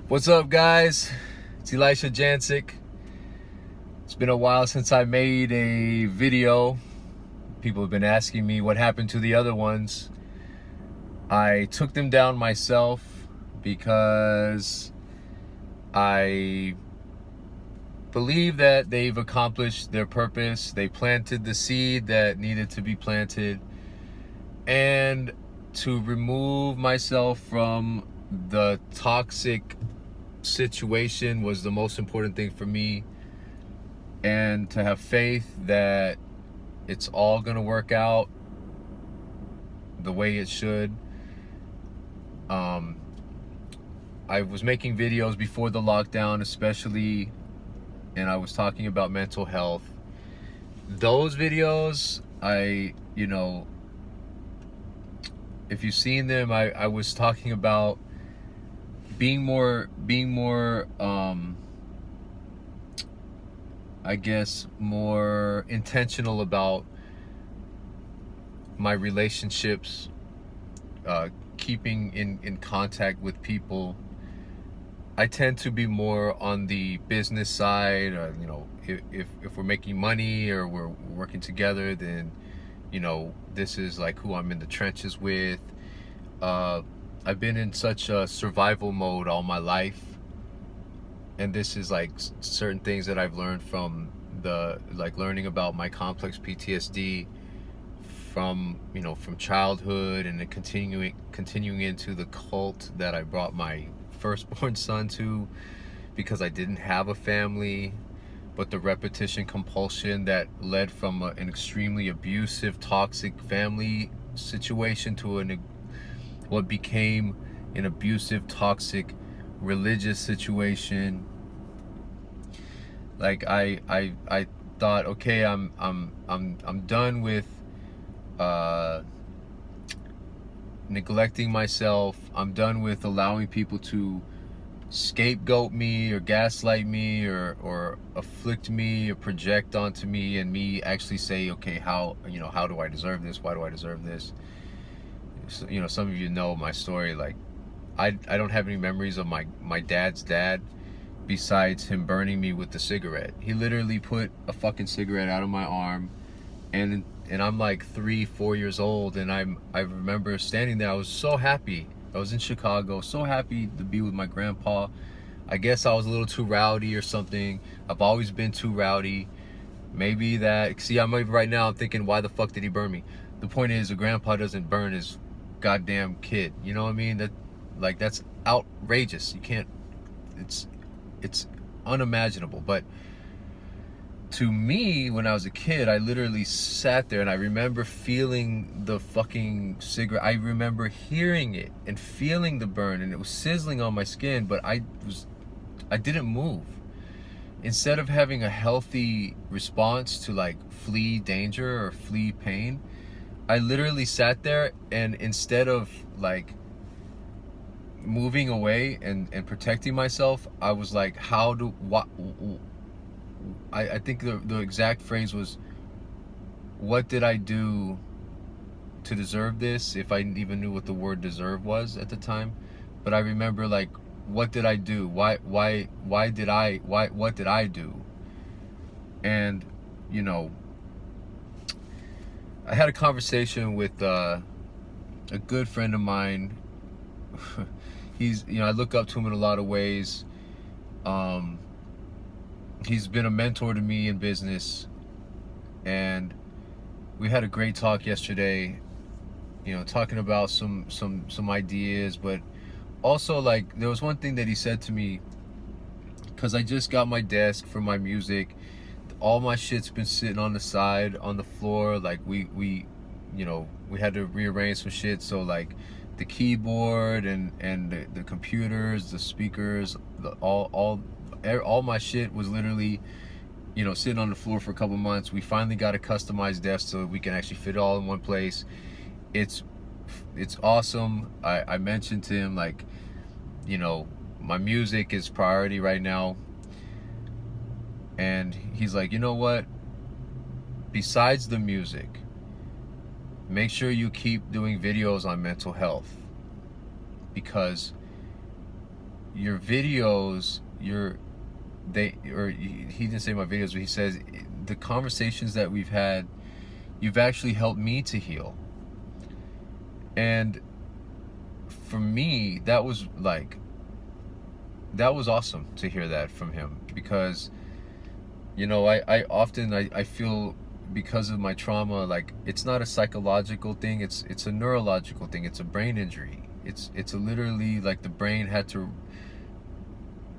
What's up, guys? It's Elisha Jancic. It's been a while since I made a video. People have been asking me what happened to the other ones. I took them down myself because I believe that they've accomplished their purpose. They planted the seed that needed to be planted. And to remove myself from the toxic situation was the most important thing for me, and to have faith that it's all gonna work out the way it should. I was making videos before the lockdown especially, and I was talking about mental health. Those videos, if you've seen them, I was talking about being more I guess more intentional about my relationships, keeping in contact with people. I tend to be more on the business side. If we're making money or we're working together, then this is like who I'm in the trenches with. I've been in such a survival mode all my life, and this is like certain things that I've learned from learning about my complex PTSD from childhood, and then continuing into the cult that I brought my firstborn son to because I didn't have a family, but the repetition compulsion that led from an extremely abusive, toxic family situation to what became an abusive, toxic religious situation. Like I thought, okay, I'm done with neglecting myself. I'm done with allowing people to scapegoat me or gaslight me or afflict me or project onto me, and me actually say, okay, how do I deserve this? Why do I deserve this? So, some of you know my story. Like, I don't have any memories of my dad's dad besides him burning me with the cigarette. He literally put a fucking cigarette out of my arm, and I'm like 3-4 years old, and I remember standing there. I was so happy. I was in Chicago, so happy to be with my grandpa. I guess I was a little too rowdy or something. I've always been too rowdy. Maybe that. See, right now I'm thinking, why the fuck did he burn me? The point is, a grandpa doesn't burn his goddamn kid. You know what I mean? That's outrageous. You can't. It's unimaginable. But to me, when I was a kid, I literally sat there and I remember feeling the fucking cigarette. I remember hearing it and feeling the burn, and it was sizzling on my skin, but I didn't move. Instead of having a healthy response to like flee danger or flee pain, I literally sat there, and instead of like moving away and protecting myself, I was like, I think the exact phrase was, what did I do to deserve this? If I even knew what the word deserve was at the time. But I remember, like, what did I do? What did I do? And I had a conversation with a good friend of mine. I look up to him in a lot of ways. He's been a mentor to me in business, and we had a great talk yesterday, talking about some ideas, but also, like, there was one thing that he said to me, because I just got my desk for my music. All my shit's been sitting on the side, on the floor. Like, we had to rearrange some shit, so like the keyboard and the computers, the speakers, all my shit was literally sitting on the floor for a couple months. We finally got a customized desk so we can actually fit it all in one place. It's awesome. I mentioned to him, like, my music is priority right now, and he's like, you know what, besides the music, make sure you keep doing videos on mental health, because your videos, he didn't say my videos, but he says the conversations that we've had, you've actually helped me to heal. And for me, that was awesome to hear that from him, because I often I feel, because of my trauma, like it's not a psychological thing, it's a neurological thing, it's a brain injury. It's literally like the brain had to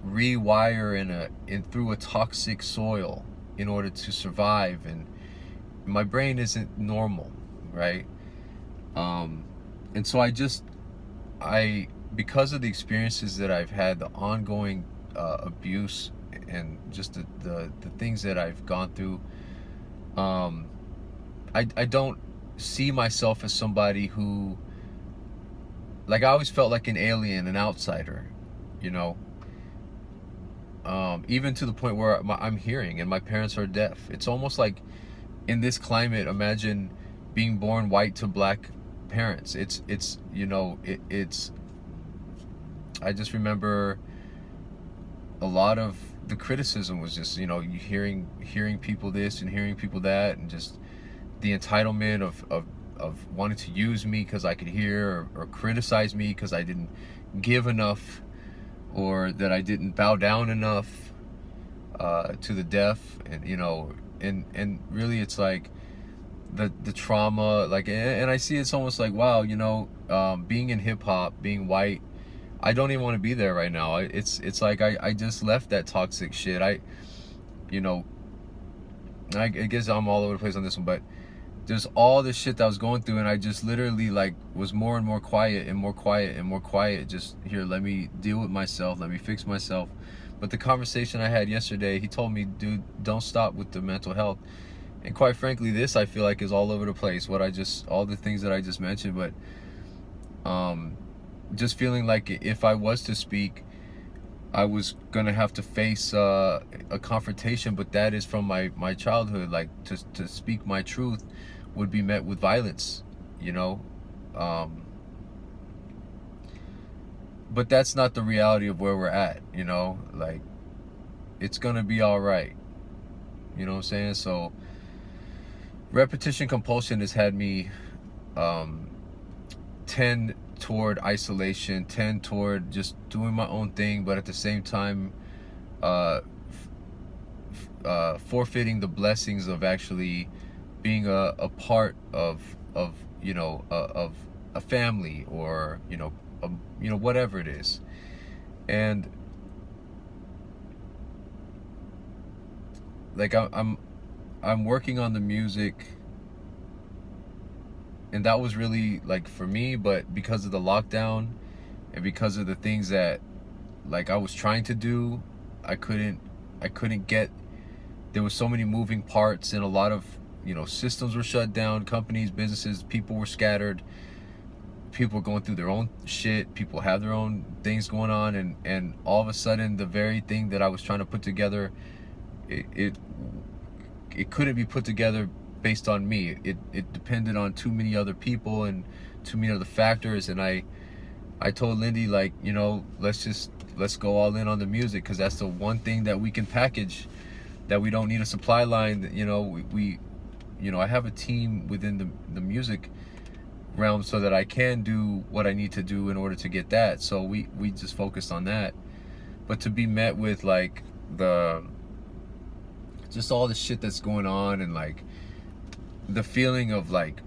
rewire through a toxic soil in order to survive, and my brain isn't normal, right? And so because of the experiences that I've had, the ongoing abuse, and just the things that I've gone through, I don't see myself as somebody who, like, I always felt like an alien, an outsider, even to the point where I'm hearing and my parents are deaf. It's almost like, in this climate, imagine being born white to black parents. It's I just remember a lot of the criticism was just, you hearing people this and hearing people that, and just the entitlement of wanting to use me because I could hear, or criticize me because I didn't give enough, or that I didn't bow down enough to the deaf, and really it's like the trauma, like, and I see it's almost like, wow, being in hip hop, being white, I don't even want to be there right now. It's like I just left that toxic shit. I guess I'm all over the place on this one, but there's all this shit that I was going through, and I just literally like was more and more quiet and more quiet and more quiet. Just, here, let me deal with myself, let me fix myself. But the conversation I had yesterday, he told me, dude, don't stop with the mental health. And quite frankly, this, I feel like, is all over the place, all the things that I just mentioned. But just feeling like if I was to speak, I was gonna have to face a confrontation, but that is from my childhood. Like, to speak my truth would be met with violence, but that's not the reality of where we're at, like, it's gonna be all right, what I'm saying? So repetition compulsion has had me tend toward isolation, tend toward just doing my own thing, but at the same time forfeiting the blessings of actually being a part of a family, or whatever it is. And like, I'm working on the music, and that was really, like, for me, but because of the lockdown and because of the things that, like, I was trying to do, I couldn't get. There was so many moving parts, and a lot of systems were shut down, companies, businesses, people were scattered, people were going through their own shit, people have their own things going on, and all of a sudden, the very thing that I was trying to put together, it couldn't be put together based on me. It depended on too many other people and too many other factors. And I told Lindy, like, let's go all in on the music, because that's the one thing that we can package, that we don't need a supply line. I have a team within the music realm, so that I can do what I need to do in order to get that. So we just focused on that. But to be met with, like, just all the shit that's going on, and like the feeling of like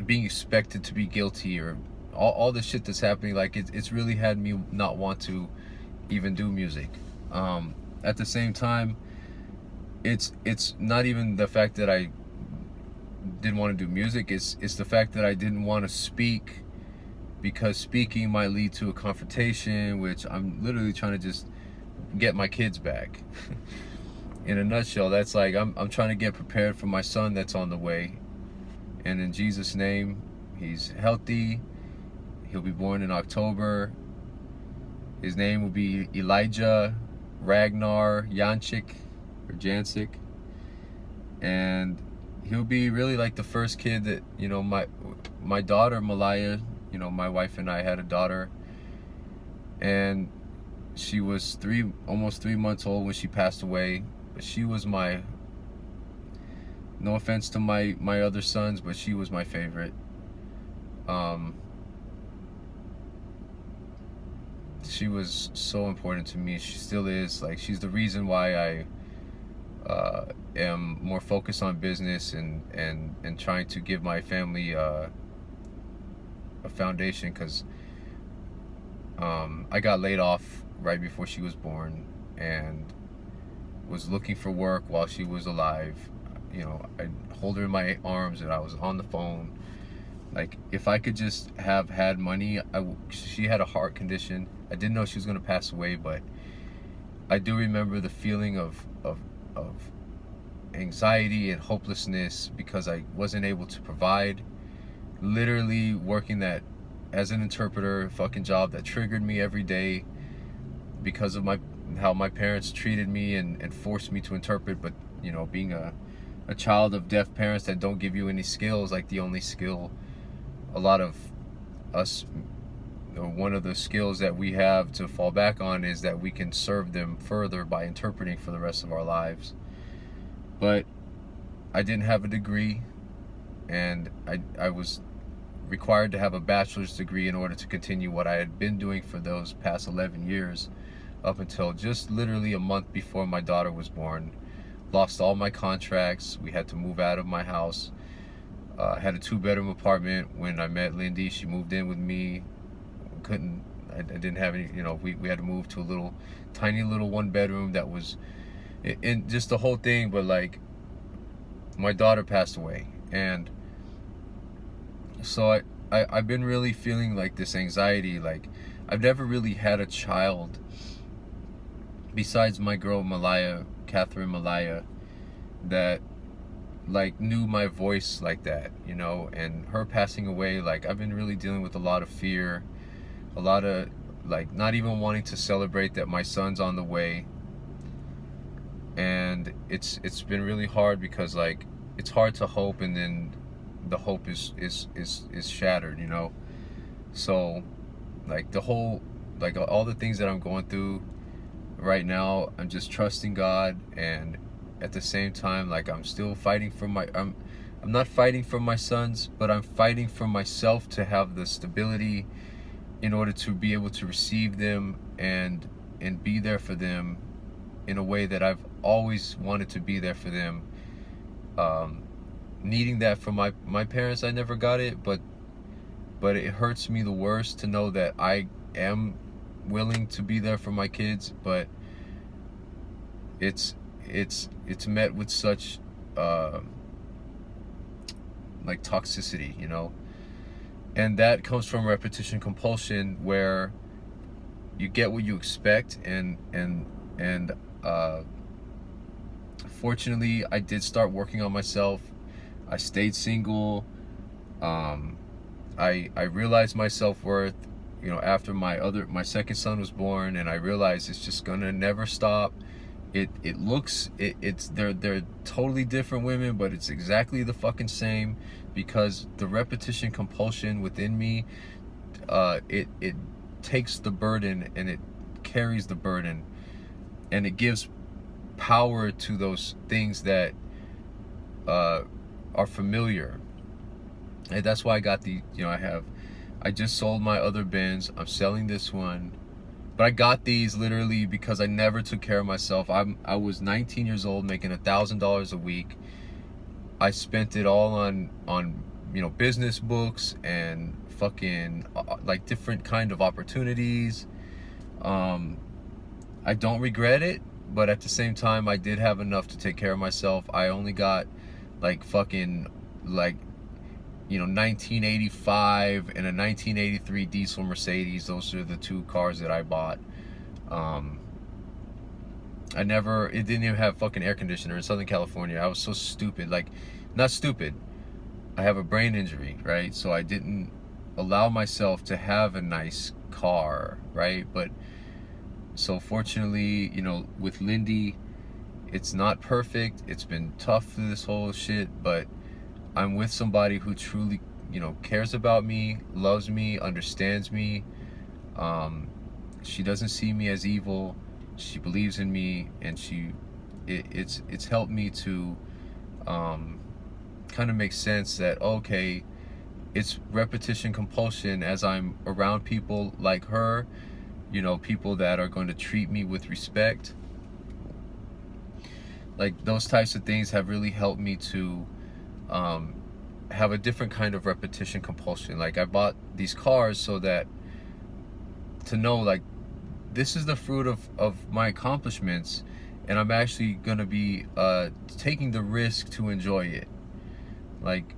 being expected to be guilty, or all the shit that's happening, like it's really had me not want to even do music. At the same time, it's not even the fact that I didn't want to do music, it's the fact that I didn't want to speak, because speaking might lead to a confrontation, which I'm literally trying to just get my kids back. In a nutshell, that's like, I'm trying to get prepared for my son that's on the way. And in Jesus' name, he's healthy. He'll be born in October. His name will be Elijah Ragnar Janchik, or Jancic. And he'll be really like the first kid that, my daughter Malaya, my wife and I had a daughter. And she was almost 3 months old when she passed away. But she was my, no offense to my other sons, but she was my favorite. She was so important to me. She still is. Like, she's the reason why I am more focused on business and trying to give my family a foundation, because I got laid off right before she was born and was looking for work while she was alive. You know, I'd hold her in my arms and I was on the phone. Like, if I could just have had money, she had a heart condition. I didn't know she was going to pass away, but I do remember the feeling of anxiety and hopelessness because I wasn't able to provide. Literally working that as an interpreter, fucking job that triggered me every day because of how my parents treated me and forced me to interpret. But, you know, being a child of deaf parents that don't give you any skills, like the only skill a lot of us, one of the skills that we have to fall back on is that we can serve them further by interpreting for the rest of our lives. But I didn't have a degree, and I was required to have a bachelor's degree in order to continue what I had been doing for those past 11 years, up until just literally a month before my daughter was born. Lost all my contracts. We had to move out of my house. I had a 2-bedroom apartment when I met Lindy. She moved in with me. I didn't have any, you know, we had to move to a tiny little 1-bedroom that was in just the whole thing. But like, my daughter passed away, and so I've been really feeling like this anxiety. Like, I've never really had a child besides my girl Catherine Malaya, that like knew my voice like that, you know. And her passing away, like, I've been really dealing with a lot of fear, a lot of like not even wanting to celebrate that my son's on the way. And it's been really hard because, like, it's hard to hope and then the hope is shattered, you know. So like all the things that I'm going through right now, I'm just trusting God, and at the same time, like, I'm still fighting for I'm not fighting for my sons, but I'm fighting for myself to have the stability in order to be able to receive them and be there for them in a way that I've always wanted to be there for them. Needing that from my parents, I never got it, but it hurts me the worst to know that I am willing to be there for my kids, but it's met with such like toxicity, you know. And that comes from repetition compulsion, where you get what you expect, and fortunately I did start working on myself. I stayed single. I realized my self-worth, you know, after my second son was born, and I realized it's just gonna never stop. They're totally different women, but it's exactly the fucking same, because the repetition compulsion within me, it takes the burden and it carries the burden, and it gives power to those things that are familiar. And that's why I got I just sold my other bins. I'm selling this one. But I got these literally because I never took care of myself. I was 19 years old, making $1,000 a week. I spent it all on you know, business books and fucking like different kind of opportunities. I don't regret it, but at the same time, I did have enough to take care of myself. I only got like fucking like, you know, 1985 and a 1983 diesel Mercedes. Those are the two cars that I bought. It didn't even have fucking air conditioner in Southern California. I was so stupid. Like, not stupid, I have a brain injury, right? So I didn't allow myself to have a nice car, right? But so fortunately, you know, with Lindy, it's not perfect. It's been tough through this whole shit, but I'm with somebody who truly, you know, cares about me, loves me, understands me, she doesn't see me as evil. She believes in me, and it's helped me to kind of make sense that, okay, it's repetition compulsion as I'm around people like her, people that are going to treat me with respect. Like, those types of things have really helped me to have a different kind of repetition compulsion. Like, I bought these cars so that to know, like, this is the fruit of my accomplishments, and I'm actually going to be taking the risk to enjoy it. Like,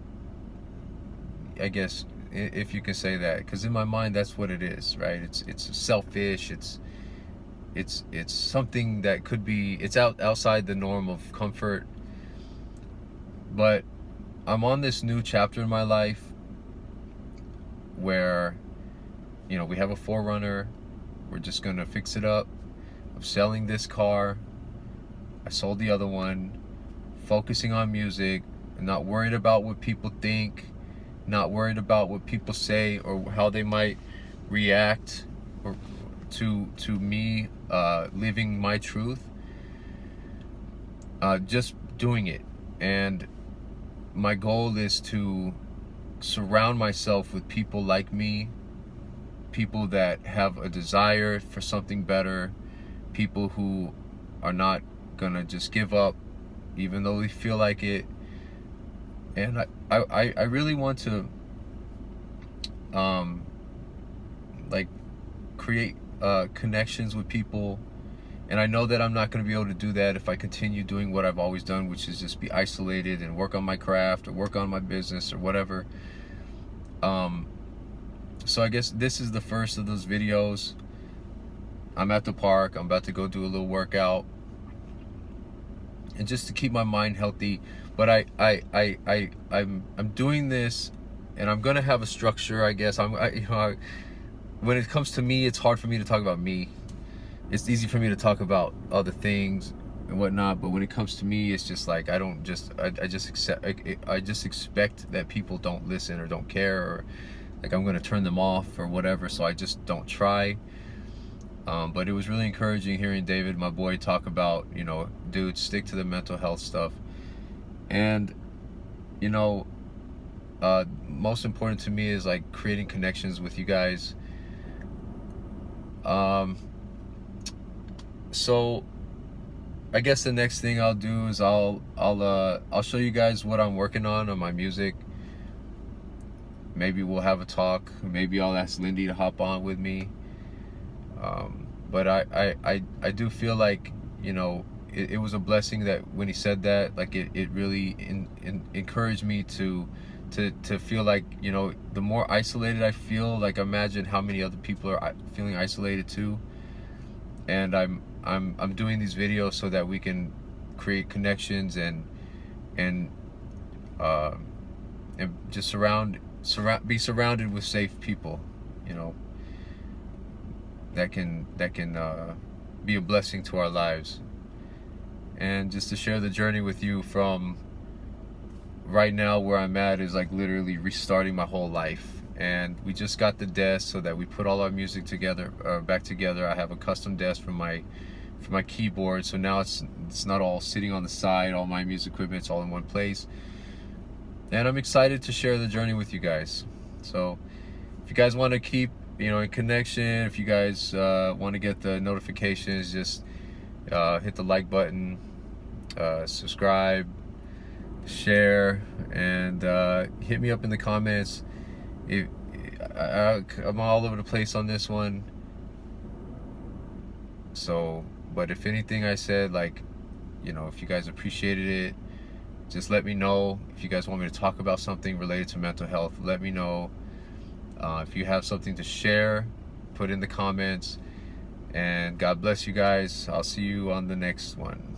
I guess, if you can say that, because in my mind that's what it is, right? It's selfish. It's something that could be, it's outside the norm of comfort. But I'm on this new chapter in my life where, we have a 4Runner. We're just gonna fix it up. I'm selling this car. I sold the other one. Focusing on music, and not worried about what people think, not worried about what people say or how they might react or to me living my truth. Just doing it. And my goal is to surround myself with people like me, people that have a desire for something better, people who are not gonna just give up even though they feel like it. And I really want to like create connections with people. And I know that I'm not going to be able to do that if I continue doing what I've always done, which is just be isolated and work on my craft or work on my business or whatever. So I guess this is the first of those videos. I'm at the park. I'm about to go do a little workout, and just to keep my mind healthy. But I'm doing this, and I'm gonna have a structure, I guess. When it comes to me, it's hard for me to talk about me. It's easy for me to talk about other things and whatnot, but when it comes to me, it's just like I just expect that people don't listen or don't care, or like I'm gonna turn them off or whatever. So I just don't try. But it was really encouraging hearing David, my boy, talk about, dude, stick to the mental health stuff. And most important to me is like creating connections with you guys. So I guess the next thing I'll do is I'll show you guys what I'm working on my music. Maybe we'll have a talk. Maybe I'll ask Lindy to hop on with me. But I do feel like, it was a blessing that when he said that, like it really encouraged me to feel like, the more isolated I feel, like imagine how many other people are feeling isolated too. And I'm doing these videos so that we can create connections and just be surrounded with safe people, that can be a blessing to our lives. And just to share the journey with you from right now, where I'm at is like literally restarting my whole life. And we just got the desk so that we put all our music together, back together. I have a custom desk for my keyboard, so now it's not all sitting on the side. All my music equipment's all in one place, and I'm excited to share the journey with you guys. So if you guys want to keep in connection, if you guys want to get the notifications, just hit the like button, subscribe, share, and hit me up in the comments. I'm all over the place on this one. So, but if anything I said, like, if you guys appreciated it, just let me know. If you guys want me to talk about something related to mental health, let me know. If you have something to share, put in the comments. And God bless you guys. I'll see you on the next one.